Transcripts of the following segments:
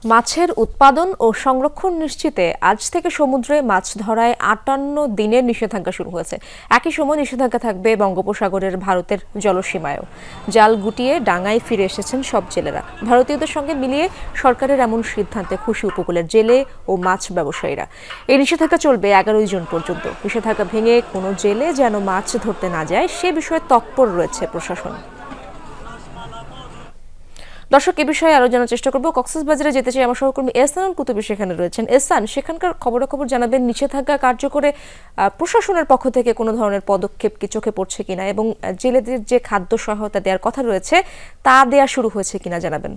মাছের উৎপাদন ও সংরক্ষণ নিশ্চিতে আজ থেকে সমুদ্রে মাছ ধরায় ৫৮ দিনের নিষেধাজ্ঞা শুরু হয়েছে। একই সময় নিষেধাজ্ঞা থাকবে বঙ্গোপসাগরের ভারতের জলসীমায়ও। জাল গুটিয়ে ডাঙায় ফিরে এসেছেন সব জেলেরা। ভারতীয়দের সঙ্গে মিলিয়ে সরকারের এমন সিদ্ধান্তে খুশি উপকূলের জেলে ও মাছ ব্যবসায়ীরা। এই নিষেধাজ্ঞা চলবে ১১ জুন পর্যন্ত। নিষেধাজ্ঞা ভেঙে কোনো জেলে যেন মাছ ধরতে না যায় সে বিষয়ে তৎপর রয়েছে প্রশাসন। দর্শক, এ বিষয়ে আরো জানার চেষ্টা করবো। কক্সবাজারে যেতে চাই, আমার সহকর্মী এহসান কুতুবী সেখানে রয়েছেন। এহসান, সেখানকার খবরাখবর জানাবেন। নিষেধাজ্ঞা কার্যকরে প্রশাসনের পক্ষ থেকে কোনো ধরনের পদক্ষেপ কি চোখে পড়ছে কিনা, এবং জেলেদের যে খাদ্য সহায়তা দেওয়ার কথা রয়েছে তা দেয়া শুরু হয়েছে কিনা জানাবেন।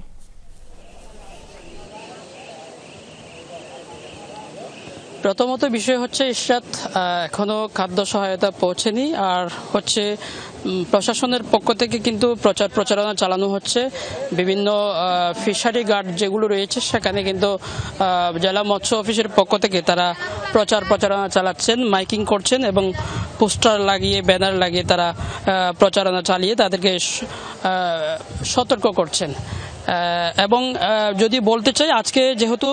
প্রথমত বিষয় হচ্ছে ইশরাত, এখনো খাদ্য সহায়তা পৌঁছেনি। আর হচ্ছে প্রশাসনের পক্ষ থেকে কিন্তু প্রচারণা চালানো হচ্ছে। বিভিন্ন ফিশারি গার্ড যেগুলো রয়েছে সেখানে কিন্তু জেলা মৎস্য অফিসের পক্ষ থেকে তারা প্রচারণা চালাচ্ছেন, মাইকিং করছেন এবং পোস্টার লাগিয়ে ব্যানার লাগিয়ে তারা প্রচারণা চালিয়ে তাদেরকে সতর্ক করছেন। এবং যদি বলতে চাই, আজকে যেহেতু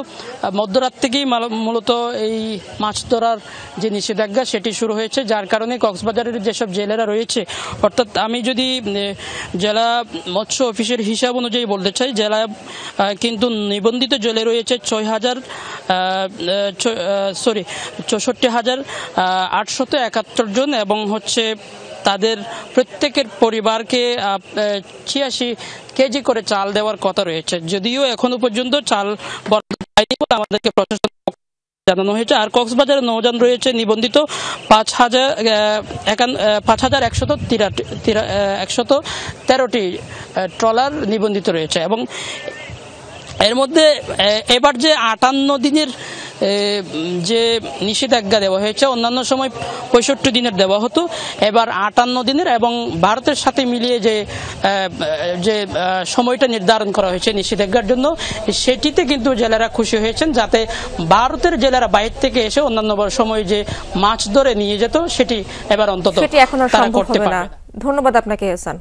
মধ্যরাত থেকেই মূলত এই মাছ ধরার যে নিষেধাজ্ঞা সেটি শুরু হয়েছে, যার কারণে কক্সবাজারের যেসব জেলেরা রয়েছে, অর্থাৎ আমি যদি জেলা মৎস্য অফিসের হিসাব অনুযায়ী বলতে চাই, জেলা কিন্তু নিবন্ধিত জেলে রয়েছে 64,871 জন, এবং হচ্ছে তাদের প্রত্যেকের পরিবারকে 86 কেজি করে চাল দেওয়ার কথা রয়েছে। যদিও এখনো পর্যন্ত চাল আমাদেরকে প্রশাসন জানানো হয়েছে। আর কক্সবাজারে নৌযান রয়েছে নিবন্ধিত 5,113টি ট্রলার নিবন্ধিত রয়েছে। এবং এর মধ্যে এবার যে 58 দিনের যে নিষেধাজ্ঞা দেওয়া হয়েছে, অন্যান্য সময় 65 দিনের দেওয়া হতো, এবার 58 দিনের, এবং ভারতের সাথে মিলিয়ে যে সময়টা নির্ধারণ করা হয়েছে নিষেধাজ্ঞার জন্য, সেটিতে কিন্তু জেলেরা খুশি হয়েছেন, যাতে ভারতের জেলেরা বাইরে থেকে এসে অন্যান্য সময় যে মাছ ধরে নিয়ে যেত সেটি এবার অন্তত এখন আর সম্ভব হবে না। ধন্যবাদ আপনাকে এহসান।